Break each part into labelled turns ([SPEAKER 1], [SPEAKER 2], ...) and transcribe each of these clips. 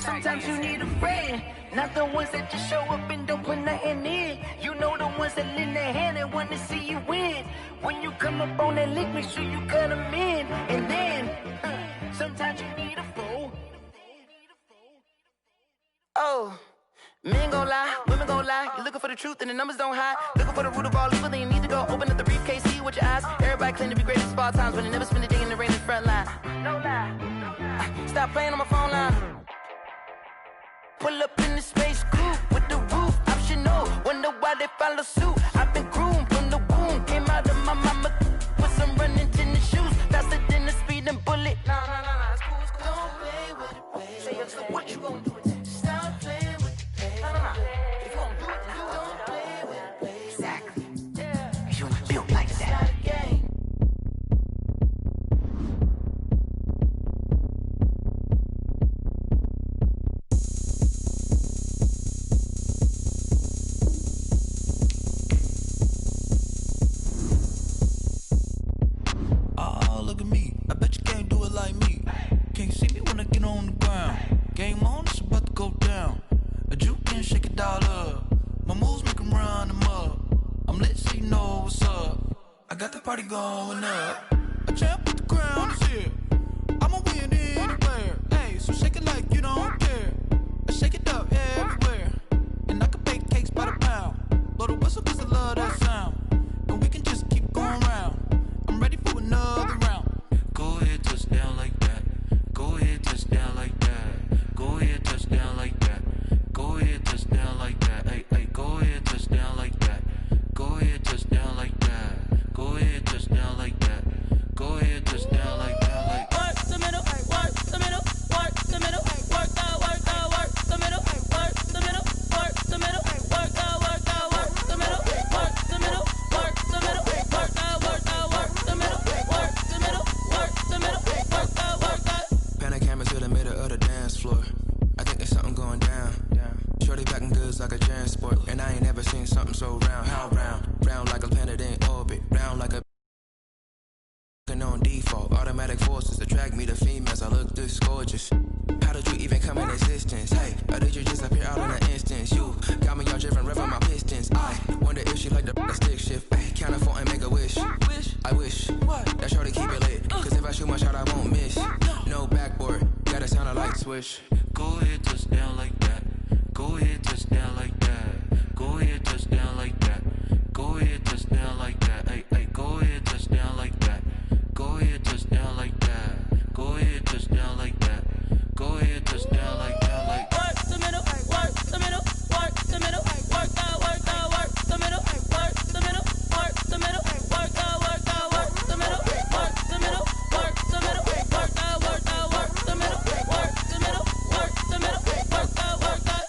[SPEAKER 1] Sometimes you need a friend, not the ones that just show up and don't put nothing in. You know the ones that lend their hand and want to see you win. When you come up on that lick, make sure you cut them in. And then, sometimes you need a foe. Oh, men gon' lie, women gon' lie. You're looking for the truth and the numbers don't hide. Looking for the root of all evil, then you need to go open up the briefcase, see with your eyes. Everybody claim to be great at all times, but they never spend a day in the rain in the front line. No lie, stop playing on my phone line. Pull up in the space coupe with the roof optional. Wonder why they follow suit. I've been groomed from the womb. Came out of my mama with some running tennis shoes. Faster than the speeding bullet. Nah, it's cool, it's cool. Don't play with it, baby. Say so what you gon' do with it? Stop playing with it, baby. Nah. If you gon' do it, then don't play with it, baby. Exactly. Yeah. You built like that. It's not a game.
[SPEAKER 2] Look at me, I bet you can't do it like me. Can't see me when I get on the ground. Game on, it's about to go down. A juke and shake it all up. My moves make them run them up. I'm lit so you know what's up. I got the party going up. A champ with the crown is here. I'ma win anywhere. Hey, so shake it like you don't care. I shake it up everywhere. And I can bake cakes by the pound. Blow the whistle cause I love that sound. And we can just keep going round. I'm ready for another round. Go ahead, touch down like that. Go ahead, touch down like that. Go ahead, touch down like that. Go ahead, touch down like that. Hey, go ahead, touch down like that. Go ahead, touch down like that. Go ahead, touch down like that. Go ahead, touch down like that. Like work the middle, work the middle, work the middle, work the middle, work the middle, work the middle, work the middle, work the middle, work the middle, work the middle, work the middle, work the middle, work the.
[SPEAKER 3] Pan the camera to the middle of the dance floor. I think there's something going down. Shorty packing goods like a transport, and I ain't never seen something so round. How round? Round like a planet in orbit. Round like a on default. Automatic forces attract me to females. I look this gorgeous. How did you even come in existence? Hey, or did you just appear out in an instance? You got me all driven, revving my pistons. I wonder if she like the stick shift. Ay, count a phone and make a wish. I wish that shorty keep it lit. Cause if I shoot my shot, I won't miss. No backboard, gotta sound a light switch.
[SPEAKER 2] Go ahead, touch down like that. Go ahead, touch down like that. Go ahead, touch down like that. Go ahead, touch down like that. Hey, go ahead, touch down like that. Go ahead, touch down like that. Go ahead, touch down like that. Go ahead, touch down like that. Like
[SPEAKER 1] work the middle, work the middle, work the middle, work the middle, work the middle, work the middle, work the middle, work the middle, work the middle, work the middle, work the middle, work the middle, work the middle, work the middle, work the middle, work the.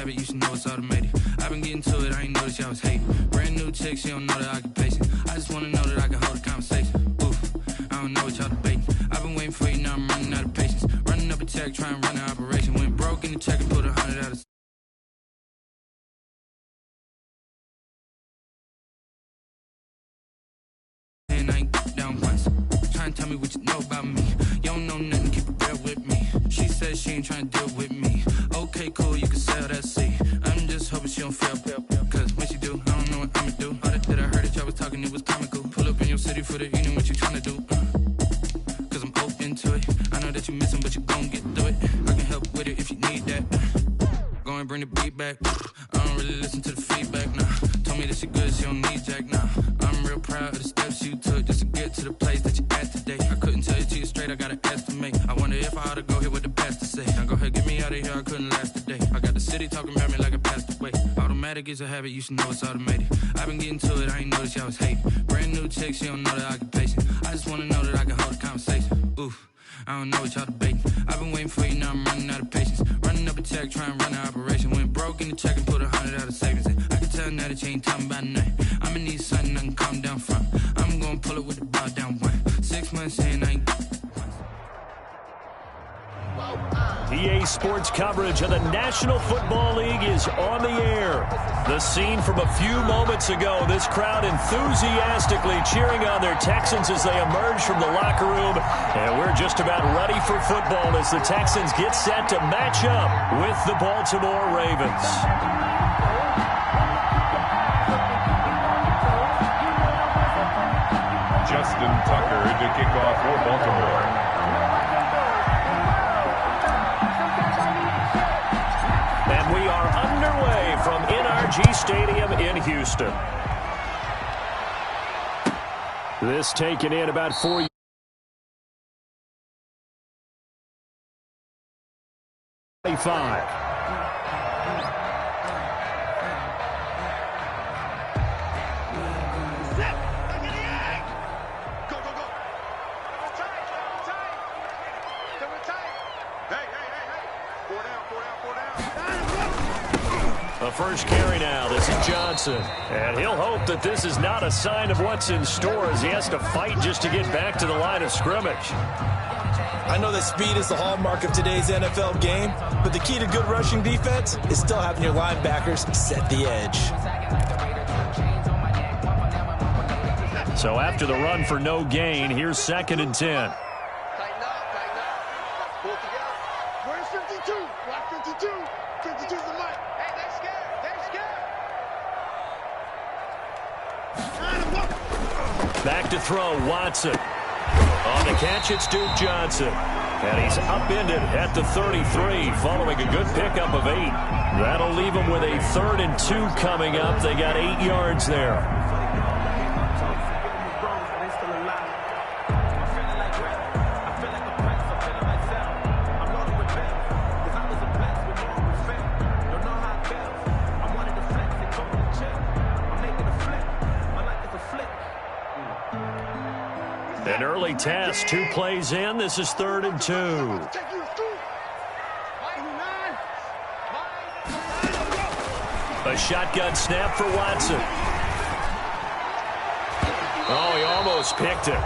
[SPEAKER 2] You should know it's automated. I've been getting to it, I ain't noticed y'all was hating. Brand new chick, she don't know the occupation. I just wanna know that I can hold a conversation. Oof, I don't know what y'all debating. I've been waiting for you, now I'm running out of patience. Running up a check, trying to run an operation. Went broke in the check and put 100 out of. And I ain't down once. Trying to tell me what you know about me. You don't know nothing, keep it real with me. She says she ain't trying to deal with me. Okay, cool, you can sell that seat. I'm just hoping she don't fail. Cause when she do, I don't know what I'ma do. All that I heard that y'all was talking, it was comical. Pull up in your city for the evening, what you tryna do? Cause I'm open to it. I know that you missing, but you gon' get through it. I can help with it if you need that. Go and bring the beat back. I don't really listen to the feedback, nah. Told me that she good, she don't need jack, nah. I'm real proud of the steps you took just to get to the place that you at today. I couldn't tell you to you straight, I gotta estimate. I wonder if I ought to go here with the best to say. Now go ahead, get me out of here, I couldn't last a day. I got the city talking about me like I passed away. Automatic is a habit, you should know it's automated. I've been getting to it, I ain't noticed y'all was hating. Brand new chick, she don't know the occupation. I just wanna know that I can hold a conversation. Oof, I don't know what y'all debating. I've been waiting for you, now I'm running out of patience. Running up a check, trying to run an operation. Went broke in the check and put 100 out of savings in. I can tell now that you ain't talking about nothing. I'ma need something I can calm down from. I'm gonna pull it with the bow down one. 6 months in, I ain't.
[SPEAKER 1] Whoa,
[SPEAKER 4] EA Sports coverage of the National Football League is on the air. The scene from a few moments ago, this crowd enthusiastically cheering on their Texans as they emerge from the locker room. And we're just about ready for football as the Texans get set to match up with the Baltimore Ravens.
[SPEAKER 5] Justin Tucker to kick off for Baltimore.
[SPEAKER 4] And we are underway from NRG Stadium in Houston. This taken in about 4 5. The first carry now. This is Johnson. And he'll hope that this is not a sign of what's in store as he has to fight just to get back to the line of scrimmage.
[SPEAKER 6] I know that speed is the hallmark of today's NFL game, but the key to good rushing defense is still having your linebackers set the edge.
[SPEAKER 4] So after the run for no gain, here's 2nd and 10.
[SPEAKER 7] Where's 52? Block 52. 52's the mic. Hey, they're scared. They're scared.
[SPEAKER 4] Back to throw, Watson. On the catch, it's Duke Johnson. And he's upended at the 33 following a good pickup of 8. That'll leave him with a 3rd and 2 coming up. They got 8 yards there. An early test, 2 plays in. This is 3rd and 2. A shotgun snap for Watson. Oh, he almost picked it.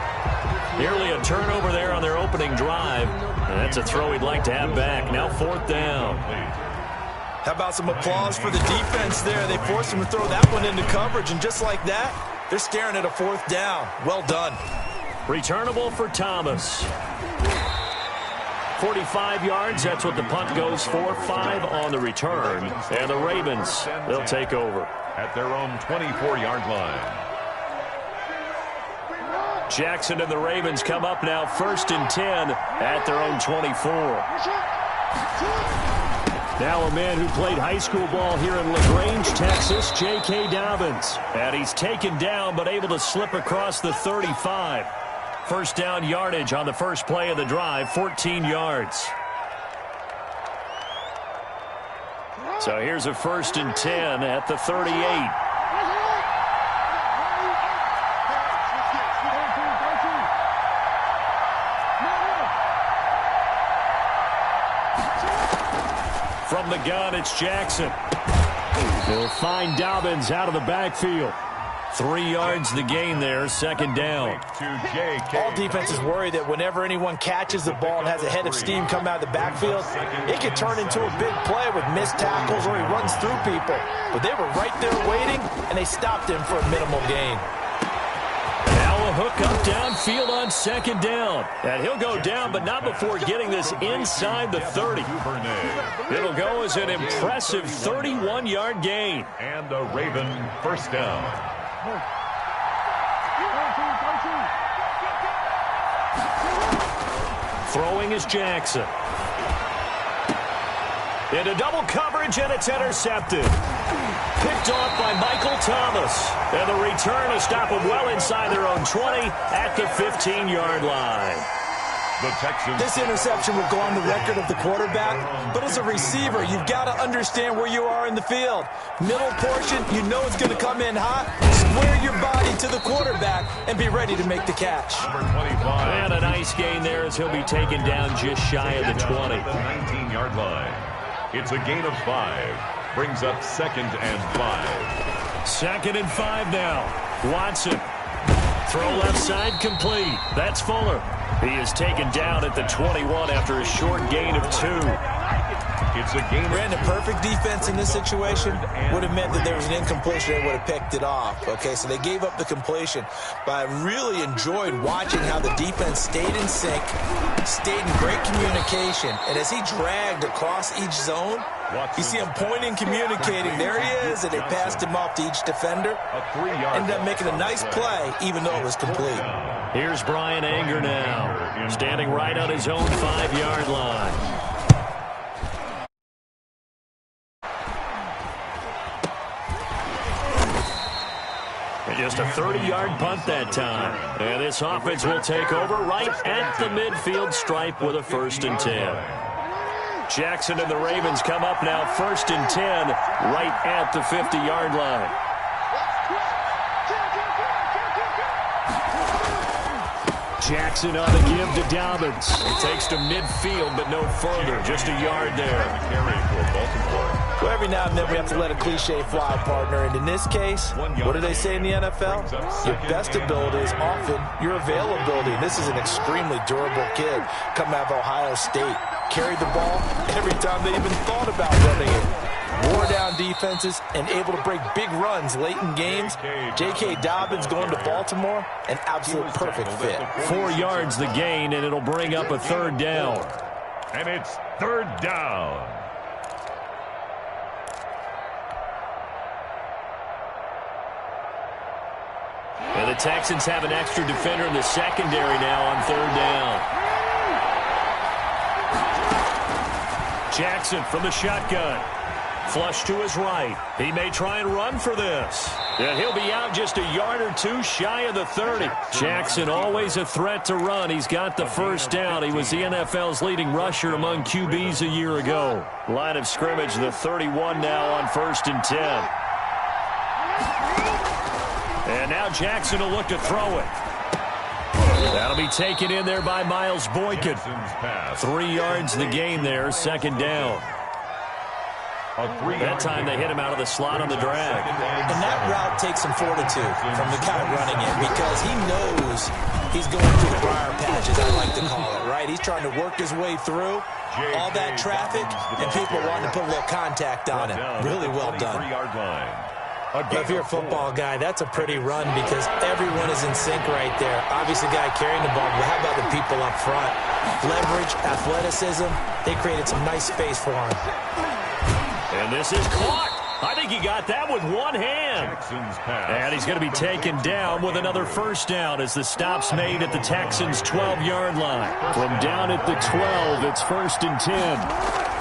[SPEAKER 4] Nearly a turnover there on their opening drive. And that's a throw he'd like to have back. Now 4th down.
[SPEAKER 6] How about some applause for the defense there? They forced him to throw that one into coverage, and just like that, they're staring at a 4th down. Well done.
[SPEAKER 4] Returnable for Thomas. 45 yards, that's what the punt goes for. 5 on the return. And the Ravens, they'll take over.
[SPEAKER 5] At their own 24-yard line.
[SPEAKER 4] Jackson and the Ravens come up now 1st and 10 at their own 24. Now a man who played high school ball here in LaGrange, Texas, J.K. Dobbins. And he's taken down but able to slip across the 35. First down yardage on the first play of the drive, 14 yards. So here's a 1st and 10 at the 38. From the gun, it's Jackson. He'll find Dobbins out of the backfield. 3 yards the gain there, 2nd down.
[SPEAKER 6] All defenses worry that whenever anyone catches the ball and has a head of steam come out of the backfield, it could turn into a big play with missed tackles or he runs through people. But they were right there waiting, and they stopped him for a minimal gain.
[SPEAKER 4] Now a hook up downfield on 2nd down. And he'll go down, but not before getting this inside the 30. It'll go as an impressive 31-yard gain.
[SPEAKER 5] And a Raven 1st down.
[SPEAKER 4] Throwing is Jackson. Into double coverage, and it's intercepted. Picked off by Michael Thomas. And the return will stop them well inside their own 20 at the 15-yard line.
[SPEAKER 5] The Texans.
[SPEAKER 6] This interception will go on the record of the quarterback, but as a receiver, you've got to understand where you are in the field. Middle portion, you know it's going to come in hot. Square your body to the quarterback and be ready to make the catch.
[SPEAKER 5] Number 25.
[SPEAKER 4] And a nice gain there as he'll be taken down just shy of the 20.
[SPEAKER 5] The 19-yard line. It's a gain of 5. Brings up 2nd and 5.
[SPEAKER 4] 2nd and 5 now. Watson Throw left side complete. That's Fuller. He is taken down at the 21 after a short gain of 2.
[SPEAKER 5] It's a game.
[SPEAKER 6] Brandon, perfect defense in this situation would have meant that there was an incompletion. They would have picked it off. Okay, so they gave up the completion. But I really enjoyed watching how the defense stayed in sync, stayed in great communication. And as he dragged across each zone, you see him pointing, communicating. There he is, and they passed him off to each defender. Ended up making a nice play, even though it was complete.
[SPEAKER 4] Here's Brian Anger now, standing right on his own 5-yard line. Just a 30-yard punt that time. And this offense will take over right at the midfield stripe with a 1st and 10. Jackson and the Ravens come up now 1st and 10 right at the 50-yard line. Jackson on the give to Dobbins. It takes to midfield, but no further. Just a yard there.
[SPEAKER 6] Well, every now and then we have to let a cliche fly, partner. And in this case, what do they say in the NFL? Your best ability is often your availability. This is an extremely durable kid coming out of Ohio State. Carried the ball every time they even thought about running it. Wore down defenses and able to break big runs late in games. J.K. Dobbins going to Baltimore, an absolute perfect fit.
[SPEAKER 4] 4 yards the gain, and it'll bring up a 3rd down.
[SPEAKER 5] And it's 3rd down.
[SPEAKER 4] And the Texans have an extra defender in the secondary now on 3rd down. Jackson from the shotgun. Flush to his right. He may try and run for this. And he'll be out just a yard or 2 shy of the 30. Jackson always a threat to run. He's got the 1st down. He was the NFL's leading rusher among QBs a year ago. Line of scrimmage, the 31 now on 1st and 10. And now Jackson will look to throw it. That'll be taken in there by Miles Boykin. 3 yards the gain there, 2nd down. That time they hit him out of the slot on the drag.
[SPEAKER 6] And that route takes some fortitude from the guy running it because he knows he's going through the briar patches, I like to call it, right? He's trying to work his way through all that traffic, and people are wanting to put a little contact on him. Really well done.
[SPEAKER 7] But if you're a football guy, that's a pretty run because everyone is in sync right there. Obviously, the guy carrying the ball, but how about the people up front? Leverage, athleticism, they created some nice space for him.
[SPEAKER 4] And this is caught. I think he got that with one hand. And he's going to be taken down with another 1st down as the stop's made at the Texans' 12-yard line. From down at the 12, it's 1st and 10.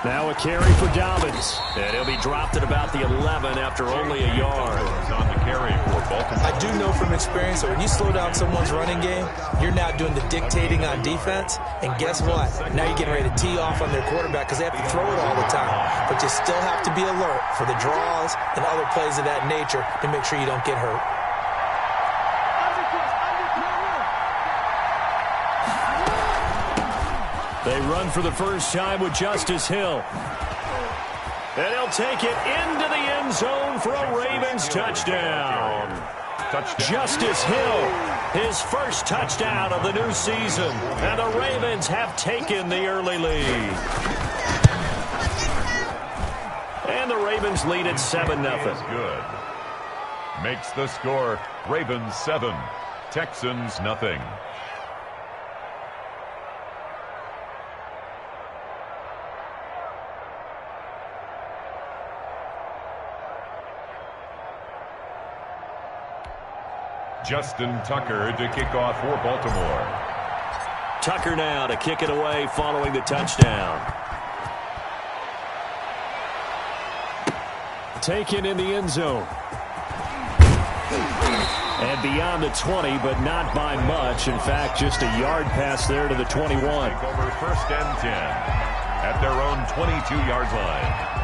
[SPEAKER 4] Now a carry for Dobbins. And he'll be dropped at about the 11 after only a yard.
[SPEAKER 5] On the carry for Baltimore.
[SPEAKER 6] I do know from experience that when you slow down someone's running game, you're now doing the dictating on defense. And guess what? Now you're getting ready to tee off on their quarterback because they have to throw it all the time. But you still have to be alert for the draws and other plays of that nature to make sure you don't get hurt.
[SPEAKER 4] They run for the 1st time with Justice Hill. And he'll take it into the end zone for a Ravens touchdown. Justice Hill, his 1st touchdown of the new season. And the Ravens have taken the early lead. And the Ravens lead at 7-0.
[SPEAKER 5] Good. Makes the score Ravens 7, Texans nothing. Justin Tucker to kick off for Baltimore.
[SPEAKER 4] Tucker now to kick it away following the touchdown. Taken in the end zone. And beyond the 20, but not by much. In fact, just a yard pass there to the 21.
[SPEAKER 5] Over 1st and 10 at their own 22-yard line.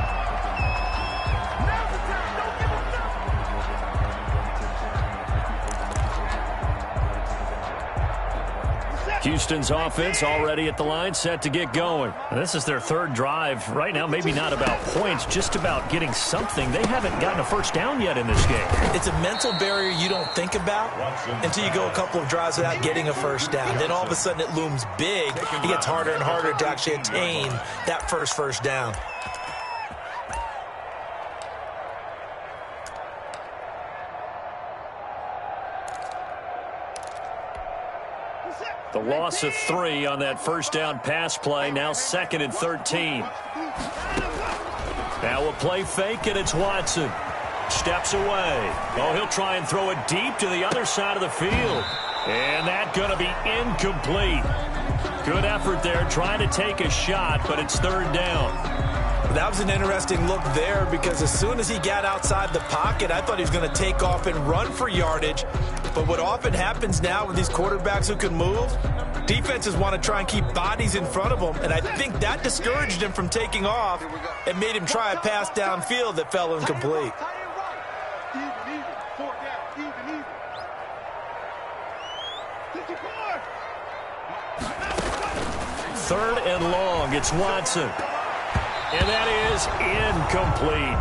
[SPEAKER 4] Houston's offense already at the line, set to get going.
[SPEAKER 8] And this is their third drive. Right now, maybe not about points, just about getting something. They haven't gotten a first down yet in this game.
[SPEAKER 7] It's a mental barrier you don't think about until you go a couple of drives without getting a first down. Then all of a sudden it looms big. It gets harder and harder to actually attain that first down.
[SPEAKER 4] The loss of 3 on that first down pass play, now 2nd and 13. Now a play fake, and it's Watson. Steps away. Oh, he'll try and throw it deep to the other side of the field. And that's going to be incomplete. Good effort there, trying to take a shot, but it's 3rd down.
[SPEAKER 7] That was an interesting look there because as soon as he got outside the pocket, I thought he was going to take off and run for yardage. But what often happens now with these quarterbacks who can move, defenses want to try and keep bodies in front of them, and I think that discouraged him from taking off and made him try a pass downfield that fell incomplete.
[SPEAKER 4] Third and long, it's Watson. And that is incomplete.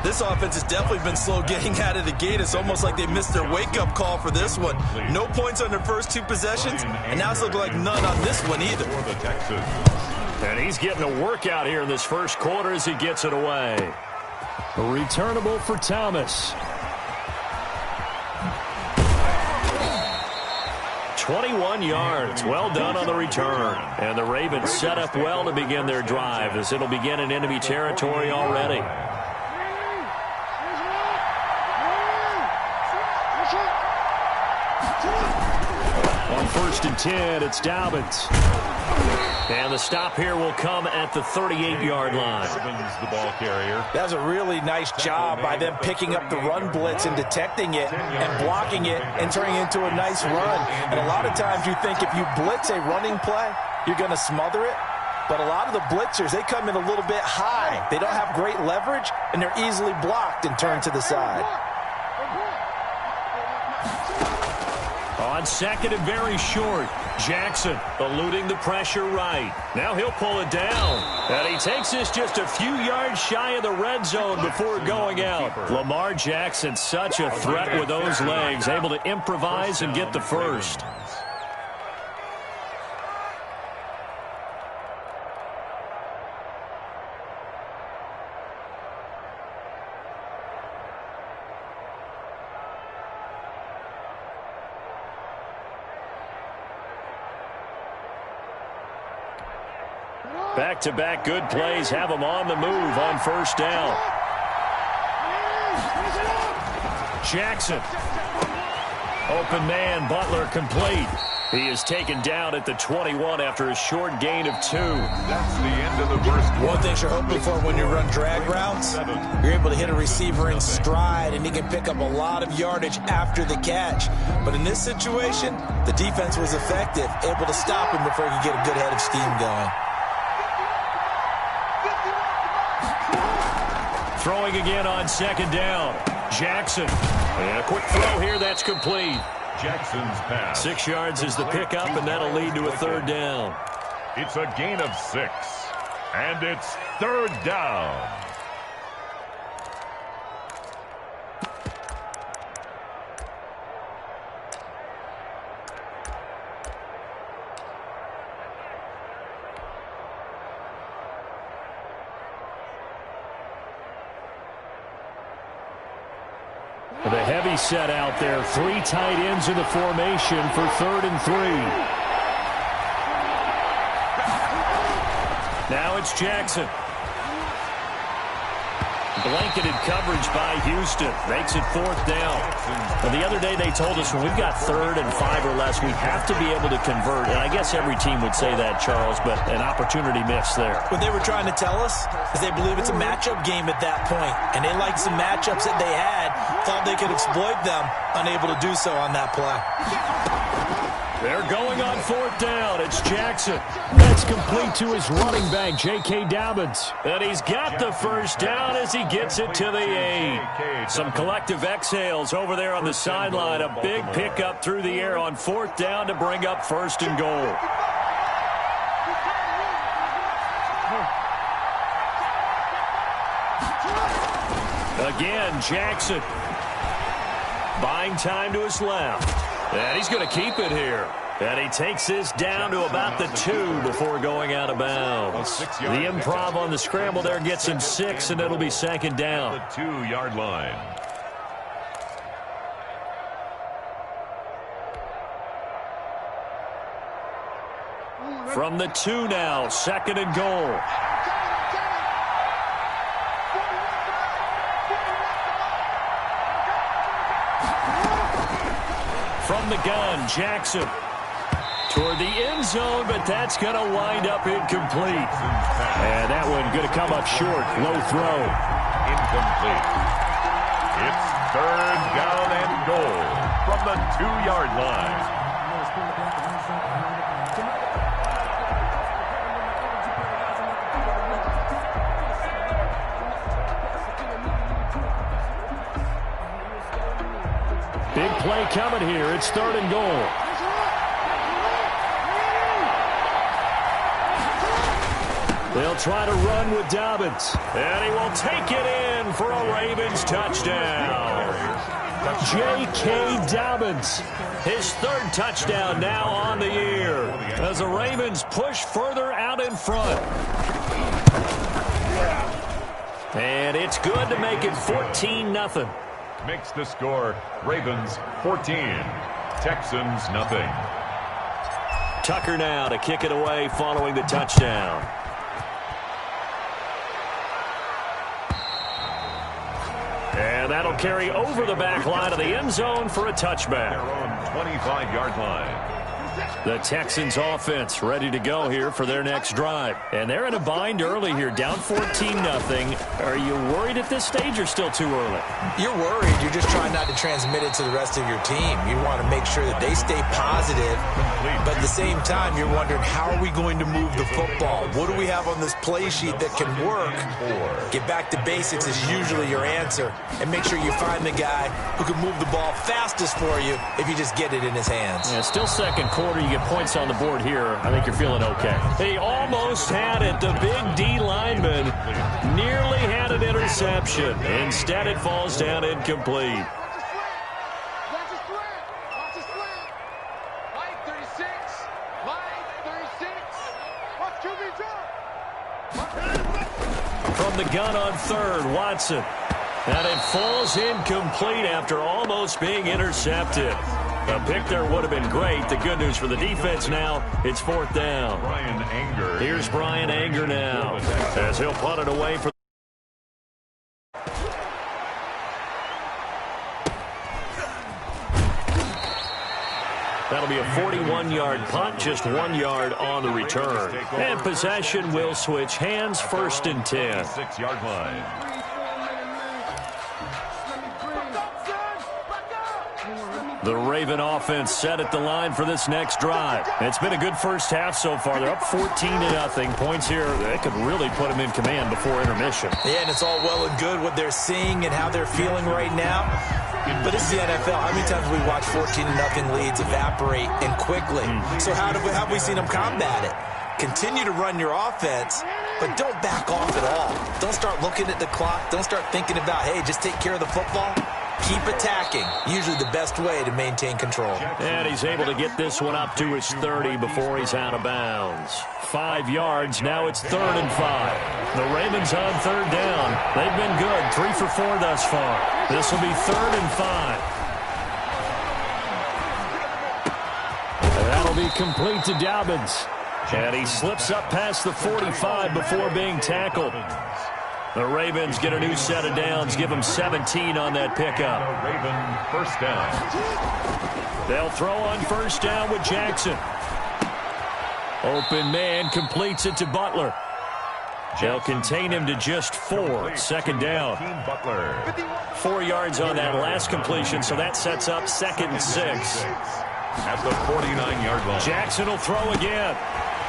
[SPEAKER 7] This offense has definitely been slow getting out of the gate. It's almost like they missed their wake-up call for this one. No points on their first 2 possessions, and now it's looking like none on this one either.
[SPEAKER 4] And he's getting a workout here in this first quarter as he gets it away.
[SPEAKER 8] A returnable for Thomas.
[SPEAKER 4] 21 yards. Well done on the return. And the Ravens set up well to begin their drive as it'll begin in enemy territory already. On 1st and 10, it's Dobbins. And the stop here will come at the 38-yard line.
[SPEAKER 5] The ball carrier.
[SPEAKER 7] That was a really nice job by them picking up the run blitz and detecting it and blocking it and turning it into a nice run. And a lot of times you think if you blitz a running play, you're going to smother it. But a lot of the blitzers, they come in a little bit high. They don't have great leverage, and they're easily blocked and turned to the side.
[SPEAKER 4] On 2nd and very short, Jackson eluding the pressure right. Now he'll pull it down. And he takes this just a few yards shy of the red zone before going out. Lamar Jackson, such a threat with those legs, able to improvise and get the first. Back-to-back good plays have them on the move on 1st down. Jackson. Open man, Butler complete. He is taken down at the 21 after a short gain of 2.
[SPEAKER 5] That's the end of the first quarter.
[SPEAKER 7] One thing you're hoping for when you run drag routes, you're able to hit a receiver in stride, and he can pick up a lot of yardage after the catch. But in this situation, the defense was effective, able to stop him before he could get a good head of steam going.
[SPEAKER 4] Throwing again on 2nd down. Jackson. And a quick throw here that's complete.
[SPEAKER 5] Jackson's pass.
[SPEAKER 4] 6 yards is the pickup, and that'll lead to a 3rd down.
[SPEAKER 5] It's a gain of 6. And it's 3rd down.
[SPEAKER 4] The heavy set out there. 3 tight ends in the formation for 3rd and 3. Now it's Jackson. Blanketed coverage by Houston. Makes it 4th down. Well, the other day they told us when we've got 3rd and 5 or less, we have to be able to convert. And I guess every team would say that, Charles, but an opportunity missed there.
[SPEAKER 7] What they were trying to tell us is they believe it's a matchup game at that point. And they liked some matchups that they had, thought they could exploit them, unable to do so on that play.
[SPEAKER 4] They're going on 4th down. It's Jackson. That's complete to his running back, J.K. Dobbins. And he's got the first down as he gets it to the 8. Some collective exhales over there on the sideline. A big pickup through the air on 4th down to bring up 1st and goal. Again, Jackson. Buying time to his left. And he's going to keep it here. And he takes this down to about the 2 before going out of bounds. The improv on the scramble there gets him 6, and it'll be 2nd down.
[SPEAKER 5] The 2-yard line.
[SPEAKER 4] From the 2 now, 2nd and goal. From the gun, Jackson toward the end zone, but that's going to wind up incomplete. And that one going to come up short. Low throw.
[SPEAKER 5] Incomplete. It's 3rd down and goal from the 2-yard line.
[SPEAKER 4] Big play coming here. It's 3rd and goal. They'll try to run with Dobbins. And he will take it in for a Ravens touchdown. J.K. Dobbins, his 3rd touchdown now on the year as the Ravens push further out in front. And it's good to make it 14-0.
[SPEAKER 5] Makes the score Ravens 14, Texans nothing.
[SPEAKER 4] Tucker now to kick it away following the touchdown. And that'll carry over the back line of the end zone for a touchback.
[SPEAKER 5] Their own 25-yard line.
[SPEAKER 4] The Texans offense ready to go here for their next drive. And they're in a bind early here, down 14-0. Are you worried at this stage or still too early?
[SPEAKER 6] You're worried. You're just trying not to transmit it to the rest of your team. You want to make sure that they stay positive. But at the same time, you're wondering, how are we going to move the football? What do we have on this play sheet that can work? Get back to basics is usually your answer. And make sure you find the guy who can move the ball fastest for you if you just get it in his hands.
[SPEAKER 4] Yeah, still 2nd quarter. You get points on the board here. I think you're feeling okay. He almost had it. The big D lineman nearly had an interception. Instead, it falls down incomplete. From the gun on 3rd, Watson. And it falls incomplete after almost being intercepted. A pick there would have been great. The good news for the defense now, it's 4th down.
[SPEAKER 5] Brian Anger.
[SPEAKER 4] Here's Brian Anger now as he'll punt it away for. That'll be a 41-yard punt, just 1 yard on the return. And possession will switch hands, 1st and 10.
[SPEAKER 5] 6-yard line.
[SPEAKER 4] The Raven offense set at the line for this next drive. It's been a good first half so far. They're up 14-0. Points here, they could really put them in command before intermission.
[SPEAKER 6] Yeah, and it's all well and good what they're seeing and how they're feeling right now. But it's the NFL. How many times have we watched 14-0 leads evaporate and quickly? So how have we seen them combat it? Continue to run your offense, but don't back off at all. Don't start looking at the clock. Don't start thinking about, hey, just take care of the football. Keep attacking. Usually the best way to maintain control.
[SPEAKER 4] And he's able to get this one up to his 30 before he's out of bounds. 5 yards. Now it's 3rd and 5. The Ravens on 3rd down. They've been good. 3 for 4 thus far. This will be 3rd and 5. And that'll be complete to Dobbins. And he slips up past the 45 before being tackled. The Ravens get a new set of downs, give them 17 on that pickup.
[SPEAKER 5] Raven 1st down.
[SPEAKER 4] They'll throw on 1st down with Jackson. Open man completes it to Butler. They'll contain him to just 4. 2nd down.
[SPEAKER 5] Butler.
[SPEAKER 4] 4 yards on that last completion, so that sets up 2nd and 6.
[SPEAKER 5] at the 49-yard line.
[SPEAKER 4] Jackson will throw again.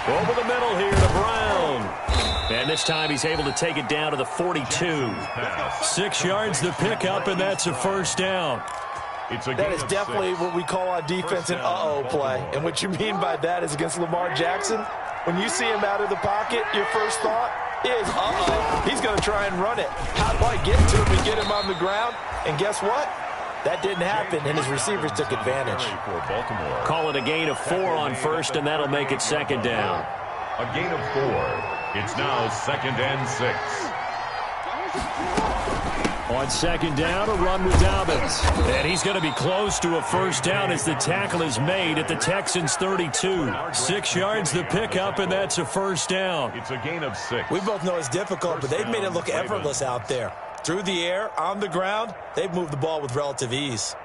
[SPEAKER 4] Over the middle here to Brown. And this time he's able to take it down to the 42. 6 yards the pickup, and that's a first down.
[SPEAKER 6] That is definitely what we call on defense an uh-oh play. And what you mean by that is against Lamar Jackson, when you see him out of the pocket, your first thought is, uh-oh, he's going to try and run it. How do I get to him and get him on the ground? And guess what? That didn't happen, and his receivers took advantage.
[SPEAKER 4] Call it a gain of 4 on first, and that'll make it second down.
[SPEAKER 5] A gain of 4. It's now 2nd and 6.
[SPEAKER 4] On second down, a run with Dobbins. And he's going to be close to a first down as the tackle is made at the Texans' 32. 6 yards the pickup, and that's a first down.
[SPEAKER 5] It's a gain of 6.
[SPEAKER 6] We both know it's difficult, but they've made it look effortless out there. Through the air, on the ground, they've moved the ball with relative ease.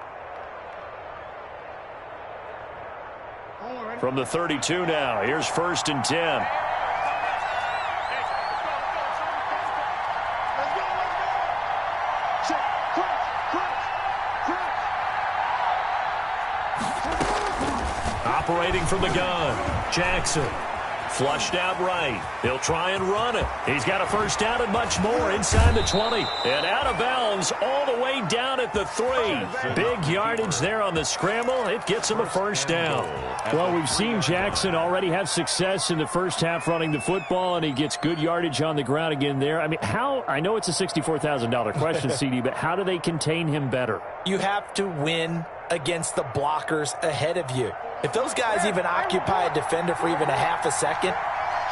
[SPEAKER 4] From the 32 now, here's 1st and 10. Operating from the gun, Jackson. Flushed out right. He'll try and run it. He's got a first down and much more inside the 20. And out of bounds all the way down at the 3. Big yardage there on the scramble. It gets him a first down. Well, we've seen Jackson already have success in the first half running the football, and he gets good yardage on the ground again there. I mean, I know it's a $64,000 question, CD, but how do they contain him better?
[SPEAKER 6] You have to win against the blockers ahead of you. If those guys even occupy a defender for even a half a second,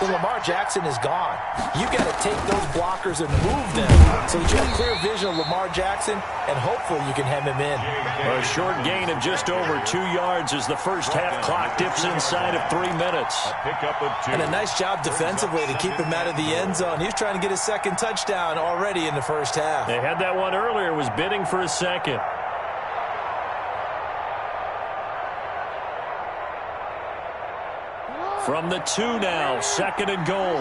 [SPEAKER 6] then Lamar Jackson is gone. You got to take those blockers and move them so that you have clear vision of Lamar Jackson, and hopefully you can hem him in.
[SPEAKER 4] A short gain of just over 2 yards as the first half clock dips inside of 3 minutes.
[SPEAKER 5] Pickup of 2.
[SPEAKER 6] And a nice job defensively to keep him out of the end zone. He was trying to get his second touchdown already in the first half.
[SPEAKER 4] They had that one earlier, was bidding for a second. From the 2 now, 2nd and goal.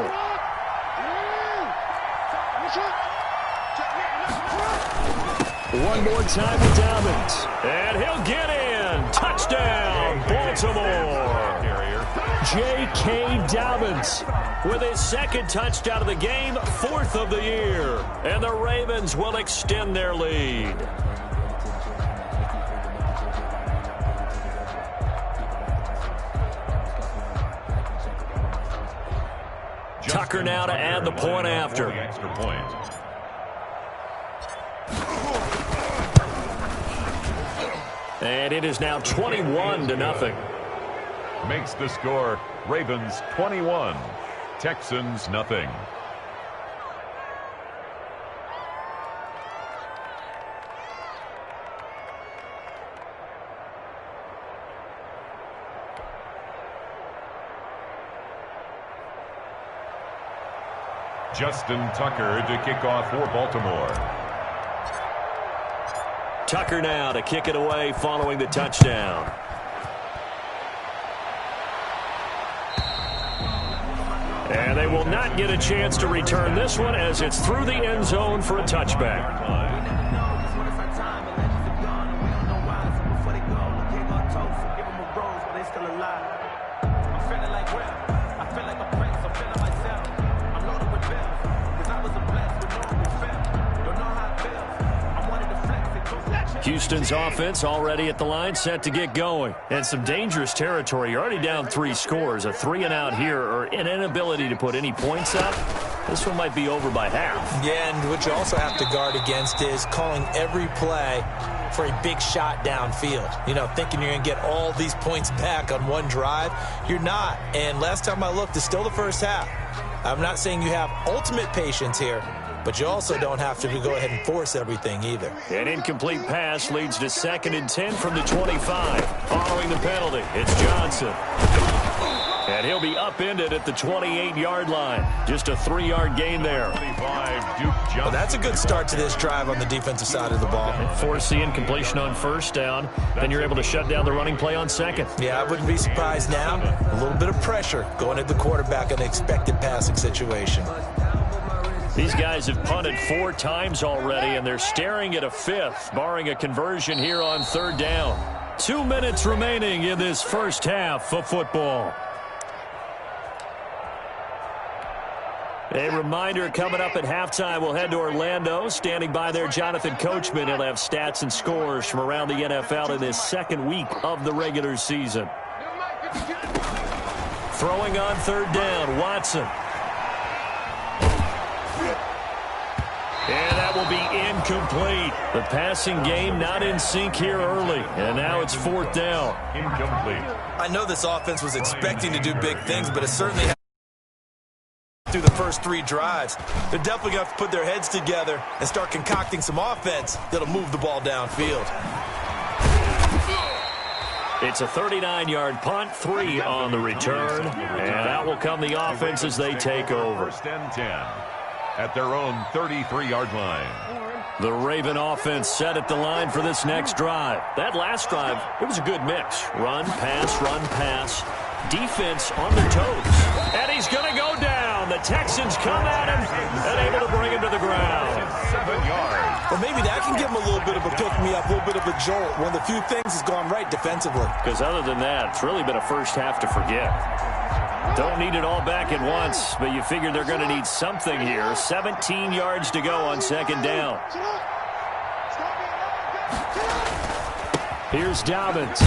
[SPEAKER 4] One more time with Dobbins. And he'll get in. Touchdown, Baltimore. J.K. Dobbins with his 2nd touchdown of the game, 4th of the year. And the Ravens will extend their lead. Tucker now to add the point after.
[SPEAKER 5] Extra point.
[SPEAKER 4] And it is now 21-0.
[SPEAKER 5] Makes the score Ravens 21, Texans nothing. Justin Tucker to kick off for Baltimore.
[SPEAKER 4] Tucker now to kick it away following the touchdown. And they will not get a chance to return this one as it's through the end zone for a touchback. Houston's offense already at the line, set to get going. And some dangerous territory. You're already down 3 scores. A 3 and out here, or an inability to put any points up. This one might be over by half.
[SPEAKER 6] Yeah, and what you also have to guard against is calling every play for a big shot downfield. You know, thinking you're going to get all these points back on one drive. You're not. And last time I looked, it's still the first half. I'm not saying you have ultimate patience here, but you also don't have to go ahead and force everything either.
[SPEAKER 4] An incomplete pass leads to 2nd and 10 from the 25. Following the penalty, it's Johnson. And he'll be upended at the 28-yard line. Just a 3-yard gain there.
[SPEAKER 6] Well, that's a good start to this drive on the defensive side of the ball.
[SPEAKER 4] Force the incompletion on first down. Then you're able to shut down the running play on second.
[SPEAKER 6] Yeah, I wouldn't be surprised now. A little bit of pressure going at the quarterback in an expected passing situation.
[SPEAKER 4] These guys have punted 4 times already, and they're staring at a 5th, barring a conversion here on 3rd down. 2 minutes remaining in this first half of football. A reminder, coming up at halftime, we'll head to Orlando. Standing by there, Jonathan Coachman. He'll have stats and scores from around the NFL in this second week of the regular season. Throwing on third down, Watson. And that will be incomplete. The passing game not in sync here early. And now it's fourth down.
[SPEAKER 5] Incomplete.
[SPEAKER 6] I know this offense was expecting to do big things, but it certainly had through the first 3 drives. They're definitely going to have to put their heads together and start concocting some offense that'll move the ball downfield.
[SPEAKER 4] It's a 39-yard punt, 3 on the return. And out will come the offense as they take over.
[SPEAKER 5] First and 10 at their own 33-yard line.
[SPEAKER 4] The Raven offense set at the line for this next drive. That last drive, it was a good mix. Run, pass, defense on their toes. And he's going to go down. The Texans come at him and able to bring him to the ground.
[SPEAKER 5] 7 yards.
[SPEAKER 6] Well, maybe that can give him a little bit of a pick-me-up, a little bit of a jolt. One of the few things has gone right defensively.
[SPEAKER 4] Because other than that, it's really been a first half to forget. Don't need it all back at once, but you figure they're going to need something here. 17 yards to go on second down. Here's Dobbins.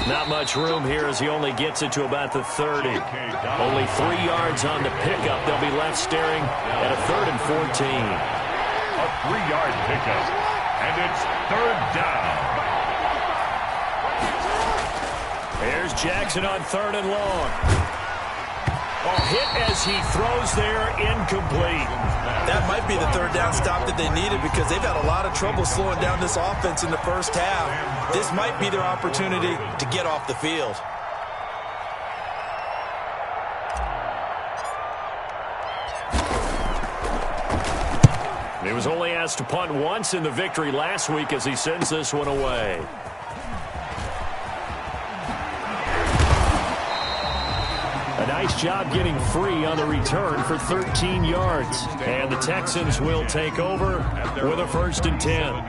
[SPEAKER 4] Not much room here as he only gets it to about the 30. Only 3 yards on the pickup. They'll be left staring at a 3rd and 14.
[SPEAKER 5] A 3-yard pickup, and it's third down.
[SPEAKER 4] Here's Jackson on 3rd and long. Hit as he throws there, incomplete.
[SPEAKER 6] That might be the third down stop that they needed because they've had a lot of trouble slowing down this offense in the first half. This might be their opportunity to get off the field.
[SPEAKER 4] He was only asked to punt once in the victory last week as he sends this one away. A nice job getting free on the return for 13 yards. And the Texans will take over with a 1st and 10.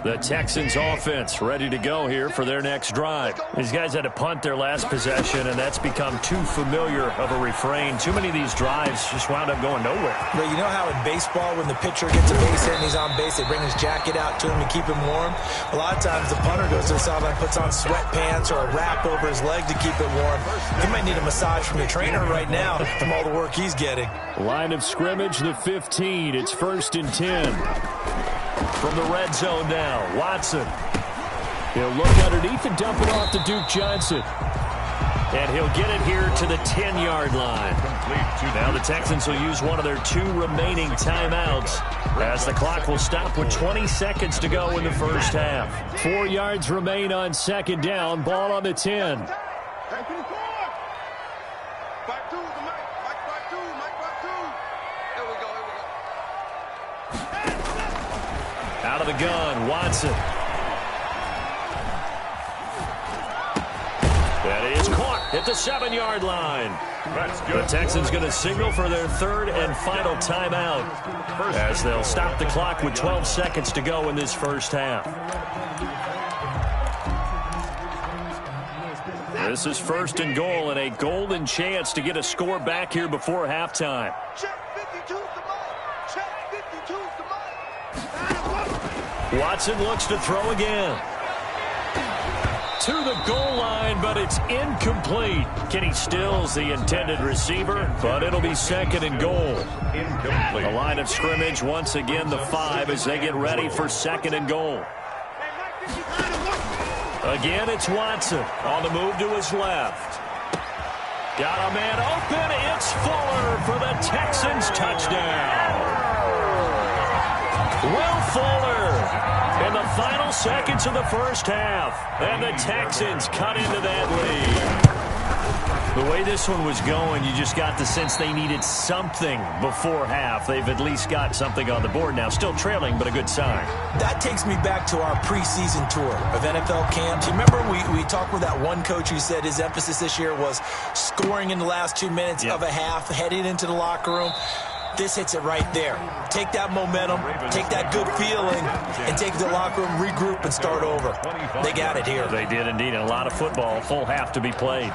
[SPEAKER 4] The Texans offense ready to go here for their next drive. These guys had to punt their last possession, and that's become too familiar of a refrain. Too many of these drives just wound up going nowhere.
[SPEAKER 6] But you know how in baseball, when the pitcher gets a base hit and he's on base, they bring his jacket out to him to keep him warm? A lot of times the punter goes to the sideline, puts on sweatpants or a wrap over his leg to keep it warm. He might need a massage from the trainer right now from all the work he's getting.
[SPEAKER 4] Line of scrimmage, the 15. It's 1st and 10. From the red zone now, Watson. He'll look underneath and dump it off to Duke Johnson. And he'll get it here to the 10-yard line. Now the Texans will use one of their 2 remaining timeouts as the clock will stop with 20 seconds to go in the first half. 4 yards remain on second down. Ball on the 10. Out of the gun, Watson. That is caught at the 7-yard line.
[SPEAKER 5] That's good.
[SPEAKER 4] The Texans going to signal for their 3rd and final timeout as they'll stop the clock with 12 seconds to go in this first half. This is 1st and goal and a golden chance to get a score back here before halftime. Watson looks to throw again. To the goal line, but it's incomplete. Kenny Stills, the intended receiver, but it'll be 2nd and goal.
[SPEAKER 5] Incomplete.
[SPEAKER 4] The line of scrimmage, once again, the 5 as they get ready for 2nd and goal. Again, it's Watson on the move to his left. Got a man open. It's Fuller for the Texans touchdown. Will Fuller in the final seconds of the first half. And the Texans cut into that lead.
[SPEAKER 8] The way this one was going, you just got the sense they needed something before half. They've at least got something on the board now. Still trailing, but a good sign.
[SPEAKER 6] That takes me back to our preseason tour of NFL camps. You remember we talked with that one coach who said his emphasis this year was scoring in the last 2 minutes of a half, heading into the locker room. This hits it right there. Take that momentum, take that good feeling, and take it to the locker room, regroup, and start over. They got it here.
[SPEAKER 8] They did indeed. A lot of football, full half to be played.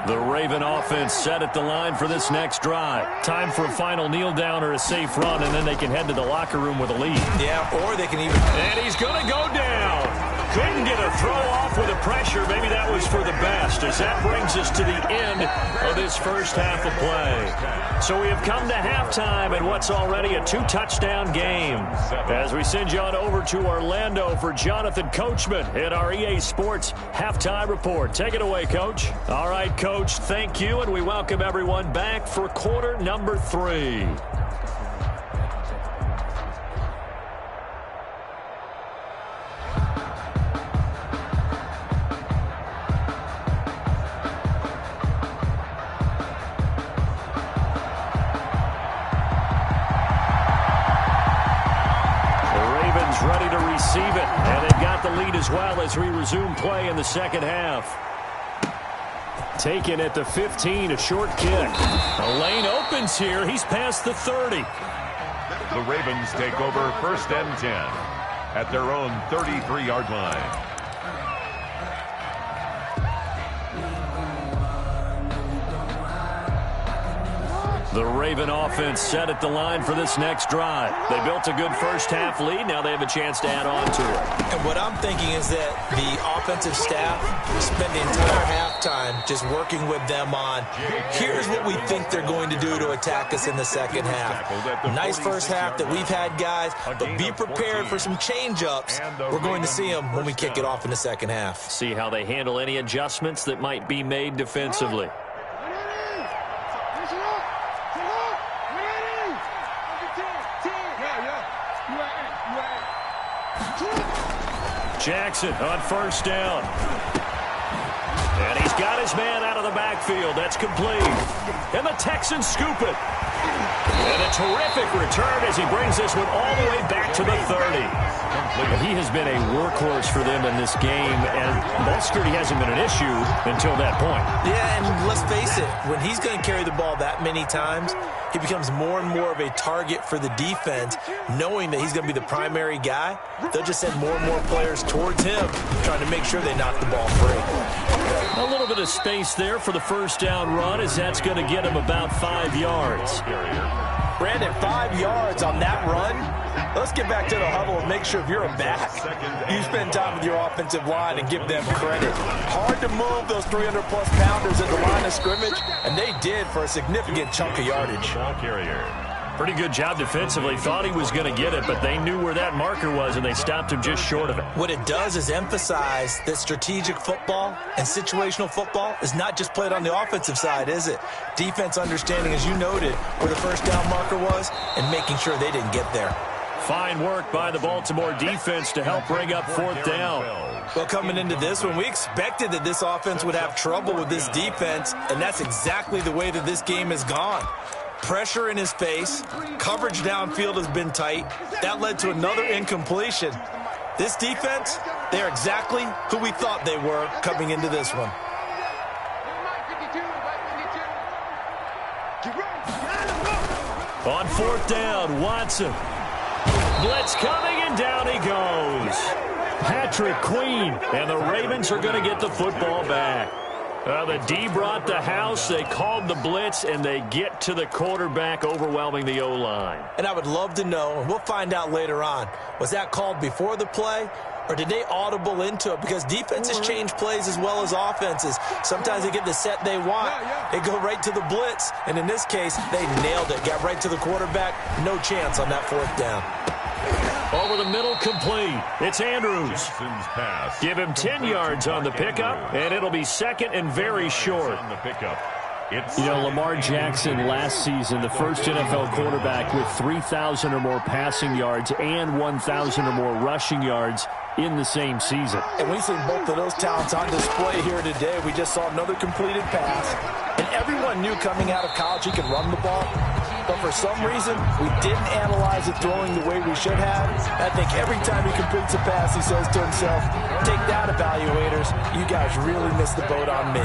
[SPEAKER 8] The Raven offense set at the line for this next drive. Time for a final kneel down or a safe run, and then they can head to the locker room with a lead.
[SPEAKER 6] Yeah, or they can even...
[SPEAKER 8] And he's going to go down. Couldn't get a throw off with the pressure. Maybe that was for the best, as that brings us to the end of this first half of play. So we have come to halftime in what's already a 2-touchdown game. As we send you on over to Orlando for Jonathan Coachman in our EA Sports Halftime Report. Take it away, Coach. All right, Coach, thank you, and we welcome everyone back for quarter number 3.
[SPEAKER 4] Ready to receive it, and they've got the lead as well as we resume play in the second half. Taken at the 15, a short kick. A lane opens here. He's past the 30.
[SPEAKER 5] The Ravens take over 1st and 10 at their own 33-yard line.
[SPEAKER 4] The Raven offense set at the line for this next drive. They built a good first half lead. Now they have a chance to add on to it.
[SPEAKER 6] And what I'm thinking is that the offensive staff spent the entire halftime just working with them on, here's what we think they're going to do to attack us in the second half. Nice first half that we've had, guys, but be prepared for some change-ups. We're going to see them when we kick it off in the second half.
[SPEAKER 4] See how they handle any adjustments that might be made defensively. Jackson on first down. And he's got his man out of the backfield. That's complete. And the Texans scoop it. And a terrific return as he brings this one all the way back to the 30. He has been a workhorse for them in this game, and ball security hasn't been an issue until that point.
[SPEAKER 6] Yeah, and let's face it, when he's going to carry the ball that many times, he becomes more and more of a target for the defense, knowing that he's going to be the primary guy. They'll just send more and more players towards him, trying to make sure they knock the ball free.
[SPEAKER 4] A little bit of space there for the first down run, as that's going to get him about 5 yards.
[SPEAKER 6] Brandon, 5 yards on that run. Let's get back to the huddle and make sure if you're a back, you spend time with your offensive line and give them credit. Hard to move those 300-plus pounders at the line of scrimmage, and they did for a significant chunk of yardage.
[SPEAKER 8] Pretty good job defensively. Thought he was going to get it, but they knew where that marker was, and they stopped him just short of it.
[SPEAKER 6] What it does is emphasize that strategic football and situational football is not just played on the offensive side, is it? Defense understanding, as you noted, where the first down marker was and making sure they didn't get there.
[SPEAKER 4] Fine work by the Baltimore defense to help bring up 4th down.
[SPEAKER 6] Well, coming into this one, we expected that this offense would have trouble with this defense, and that's exactly the way that this game has gone. Pressure in his face, coverage downfield has been tight. That led to another incompletion. This defense, they're exactly who we thought they were coming into this one.
[SPEAKER 4] On 4th down, Watson. Blitz coming, and down he goes. Patrick Queen, and the Ravens are going to get the football back. The D brought the house. They called the blitz, and they get to the quarterback, overwhelming the O-line.
[SPEAKER 6] And I would love to know, and we'll find out later on, was that called before the play, or did they audible into it? Because defenses change plays as well as offenses. Sometimes they get the set they want. They go right to the blitz, and in this case, they nailed it. Got right to the quarterback. No chance on that 4th down.
[SPEAKER 4] Over the middle, complete. It's Andrews. Give him 10 yards on the pickup, and it'll be 2nd and very short.
[SPEAKER 5] It's
[SPEAKER 4] Lamar Jackson last season, the first NFL quarterback with 3,000 or more passing yards and 1,000 or more rushing yards in the same season.
[SPEAKER 6] And we've seen both of those talents on display here today. We just saw another completed pass. And everyone knew coming out of college he could run the ball. But for some reason, we didn't analyze it throwing the way we should have. I think every time he completes a pass, he says to himself, take that, evaluators. You guys really missed the boat on me.